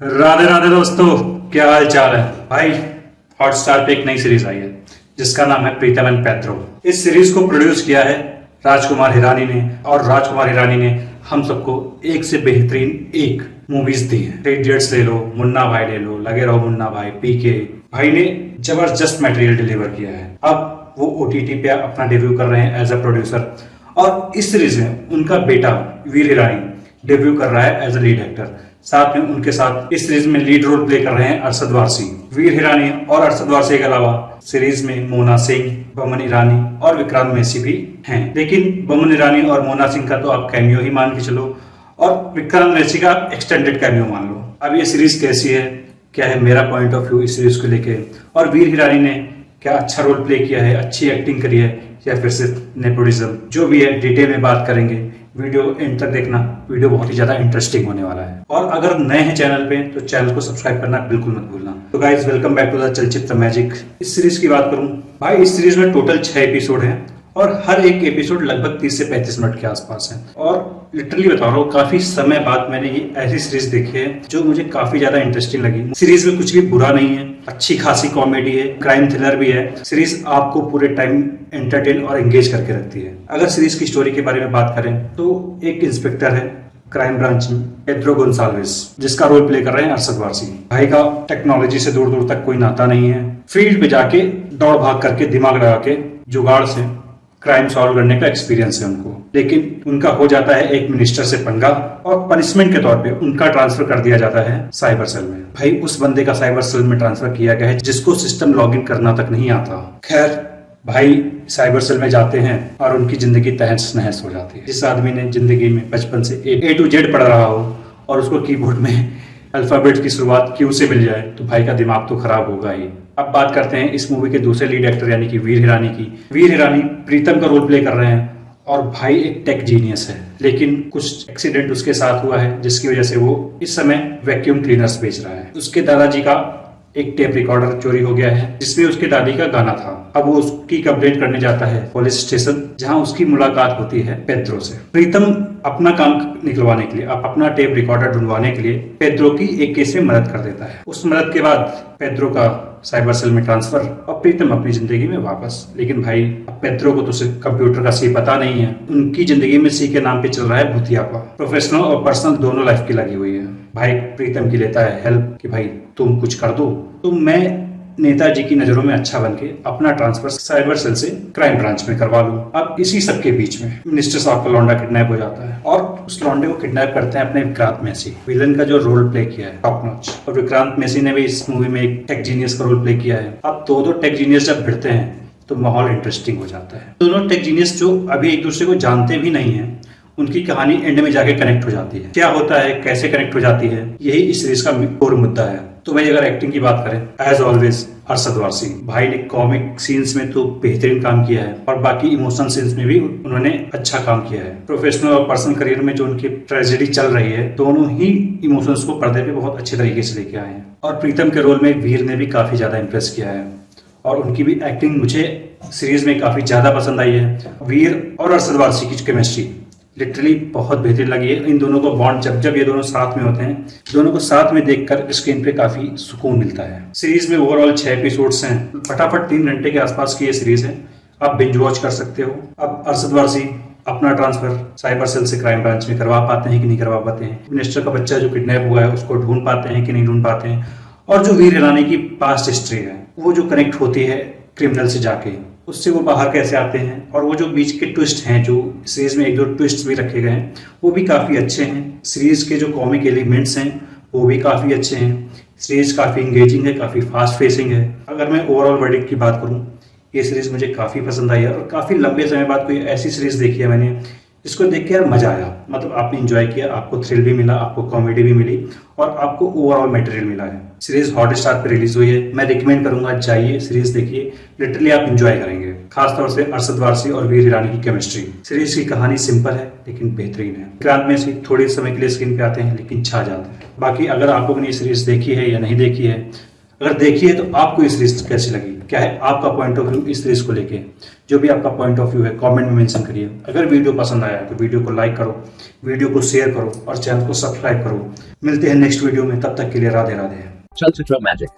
राधे राधे दोस्तों, क्या हाल चाल है भाई। हॉटस्टार पे एक नई सीरीज आई है जिसका नाम है प्रीतम एंड पैद्रो। इस सीरीज को प्रोड्यूस किया है राजकुमार हिरानी ने, और राजकुमार हिरानी ने हम सबको एक से बेहतरीन एक मूवीज दी है। थ्री इडियट्स ले लो, मुन्ना भाई ले लो, लगे रहो मुन्ना भाई, पीके। भाई ने जबरदस्त मटेरियल डिलीवर किया है। अब वो ओटीटी पे अपना डेब्यू कर रहे हैं एज अ प्रोड्यूसर, और इस सीरीज में उनका बेटा वीर हिरानी डेब्यू कर रहा है एज अ लीड एक्टर। साथ में उनके साथ इस सीरीज में लीड रोल प्ले कर रहे हैं अरशद वारसी। वीर हिरानी और अरशद वारसी के अलावा सीरीज में मोना सिंह, बमन ईरानी और विक्रांत मैसी भी हैं। लेकिन बमन ईरानी और मोना सिंह का तो आप कैमियो ही मान के चलो, और विक्रांत मैसी का एक्सटेंडेड कैमियो मान लो। अब ये सीरीज कैसी है, क्या है मेरा पॉइंट ऑफ व्यू इस सीरीज को लेके, और वीर हिरानी ने क्या अच्छा रोल प्ले किया है, अच्छी एक्टिंग करी है, या फिर सिर्फ नेपोटिज्म, जो भी है डिटेल में बात करेंगे। वीडियो एंड तक देखना, वीडियो बहुत ही ज्यादा इंटरेस्टिंग होने वाला है। और अगर नए हैं चैनल पे तो चैनल को सब्सक्राइब करना बिल्कुल मत भूलना। तो guys, welcome back to the चलचित्र मैजिक। इस सीरीज की बात करूं भाई, इस सीरीज में टोटल 6 एपिसोड हैं और हर एक एपिसोड लगभग 30 से 35 मिनट के आसपास है। और लिटरली बता रहा हूँ, काफी समय बाद मैंने ये ऐसी सीरीज देखी है जो मुझे काफी ज्यादा इंटरेस्टिंग लगी। सीरीज में कुछ भी बुरा नहीं है, अच्छी खासी कॉमेडी है, क्राइम थ्रिलर भी है। सीरीज आपको पूरे टाइम एंटरटेन और एंगेज करके रखती है। अगर सीरीज की स्टोरी के बारे में बात करें तो एक इंस्पेक्टर है क्राइम ब्रांच में, पेड्रो गोंसाल्वेस, जिसका रोल प्ले कर रहे हैं अरशद वारसी। भाई का टेक्नोलॉजी से दूर दूर तक कोई नाता नहीं है। फील्ड पे जाके दौड़ भाग करके दिमाग लगा के जुगाड़ से क्राइम सॉल्व करने का एक्सपीरियंस है उनको। लेकिन उनका हो जाता है एक मिनिस्टर से पंगा, और पनिशमेंट के तौर पे उनका ट्रांसफर कर दिया जाता है साइबर सेल में। भाई उस बंदे का साइबर सेल में ट्रांसफर किया गया है जिसको सिस्टम लॉगिन करना तक नहीं आता। खैर, भाई साइबर सेल में जाते हैं और उनकी जिंदगी तहस नहस हो जाती है। जिस आदमी ने जिंदगी में बचपन से ए टू जेड पढ़ रहा हो और उसको कीबोर्ड में अल्फाबेट की शुरुआत क्यू से मिल जाए तो भाई का दिमाग तो खराब होगा ही। अब बात करते हैं इस मूवी के दूसरे लीड एक्टर यानी कि वीर हिरानी की। वीर हिरानी प्रीतम का रोल प्ले कर रहे हैं, और भाई एक टेक जीनियस है। लेकिन कुछ एक्सीडेंट उसके साथ हुआ है जिसकी वजह से वो इस समय वैक्यूम क्लीनर्स बेच रहा है। उसके दादाजी का एक टेप रिकॉर्डर चोरी हो गया है जिसमें उसके दादी का गाना था। अब वो उसकी कंप्लेंट करने जाता है पुलिस स्टेशन, जहां उसकी मुलाकात होती है पेड्रो से। प्रीतम अपना काम निकलवाने के लिए, अपना टेप रिकॉर्डर ढूंढवाने के लिए पेड्रो की एक केस में मदद कर देता है। उस मदद के बाद पेड्रो का साइबर सेल में ट्रांसफर और प्रीतम अपनी जिंदगी में वापस। लेकिन भाई पेड्रो को तो सिर्फ कंप्यूटर का सी पता नहीं है, उनकी जिंदगी में सी के नाम पे चल रहा है भूतियापा। प्रोफेशनल और पर्सनल दोनों लाइफ की लगी हुई है। भाई प्रीतम की लेता है हेल्प कि भाई तुम कुछ कर दो तो मैं नेताजी की नजरों में अच्छा बन के अपना ट्रांसफर साइबर सेल से क्राइम ब्रांच में करवा लूं। अब इसी सब के बीच में मिनिस्टर साहब का लौंडा किडनैप हो जाता है, और उस लौंडे को किडनैप करते हैं अपने विक्रांत मैसी। विलन का जो रोल प्ले किया है टॉप नॉच, और विक्रांत मैसी ने भी इस मूवी में एक टेक जीनियस का रोल प्ले किया है। अब दो टेक जीनियस जब भिड़ते हैं तो माहौल इंटरेस्टिंग हो जाता है। दोनों टेक जीनियस जो अभी एक दूसरे को जानते भी नहीं है, उनकी कहानी एंड में जाके कनेक्ट हो जाती है। क्या होता है, कैसे कनेक्ट हो जाती है, यही इस सीरीज का कोर मुद्दा है। तो भाई अगर एक्टिंग की बात करें, एज ऑलवेज अरशद वारसी भाई ने कॉमिक सीन्स में तो बेहतरीन काम किया है, और बाकी इमोशनल सीन्स में भी उन्होंने अच्छा काम किया है। प्रोफेशनल और पर्सनल करियर में जो उनकी ट्रेजेडी चल रही है, दोनों ही इमोशंस को पर्दे पे बहुत अच्छे तरीके से लेके आए हैं। और प्रीतम के रोल में वीर ने भी काफी ज्यादा इंप्रेस किया है, और उनकी भी एक्टिंग मुझे सीरीज में काफी ज्यादा पसंद आई है। वीर और अरशद वारसी की केमिस्ट्री लिटरली बहुत बेहतरीन लगी है। इन दोनों को बॉन्ड जब ये दोनों साथ में होते हैं, दोनों को साथ में देखकर स्क्रीन पे काफी सुकून मिलता है। सीरीज में ओवरऑल 6 एपिसोड्स हैं। फटाफट 3 घंटे के आसपास की ये सीरीज है, आप बिंज वॉच कर सकते हो। अब अरशद वारसी अपना ट्रांसफर साइबर सेल से क्राइम ब्रांच में करवा पाते हैं कि नहीं करवा पाते हैं, मिनिस्टर का बच्चा जो किडनैप हुआ है उसको ढूंढ पाते हैं कि नहीं ढूंढ पाते हैं, और जो वीर हिरानी की पास्ट हिस्ट्री है वो जो कनेक्ट होती है क्रिमिनल से जाके, उससे वो बाहर कैसे आते हैं, और वो जो बीच के ट्विस्ट हैं, जो सीरीज में एक दो ट्विस्ट भी रखे गए हैं वो भी काफ़ी अच्छे हैं। सीरीज के जो कॉमिक एलिमेंट्स हैं वो भी काफ़ी अच्छे हैं। सीरीज काफ़ी इंगेजिंग है, काफ़ी फास्ट फेसिंग है। अगर मैं ओवरऑल वर्डिक्ट की बात करूँ, ये सीरीज मुझे काफ़ी पसंद आई है, और काफ़ी लंबे समय बाद कोई ऐसी सीरीज देखी है मैंने जिसको देख के यार मजा आया। मतलब आपने एंजॉय किया, आपको थ्रिल भी मिला, आपको कॉमेडी भी मिली, और आपको ओवरऑल मटेरियल मिला है। सीरीज हॉटस्टार पे रिलीज हुई है, मैं रिकमेंड करूंगा जाइए सीरीज देखिए, लिटरली आप एंजॉय करेंगे। खासतौर से अरशद वारसी और वीर हिरानी की केमिस्ट्री। सीरीज की कहानी सिंपल है लेकिन बेहतरीन है। विक्रांत मैसी थोड़े समय के लिए स्क्रीन पे आते हैं लेकिन छा जाते हैं। बाकी अगर आप लोगों ने ये सीरीज देखी है या नहीं देखी है, अगर देखिए तो आपको ये सीरीज कैसी लगी, क्या है आपका पॉइंट ऑफ व्यू इस सीरीज को लेके। जो भी आपका पॉइंट ऑफ व्यू है कमेंट में मेंशन करिए। अगर वीडियो पसंद आया तो वीडियो को लाइक करो, वीडियो को शेयर करो और चैनल को सब्सक्राइब करो। मिलते हैं नेक्स्ट वीडियो में, तब तक के लिए राधे राधे। Chalchitra Magic.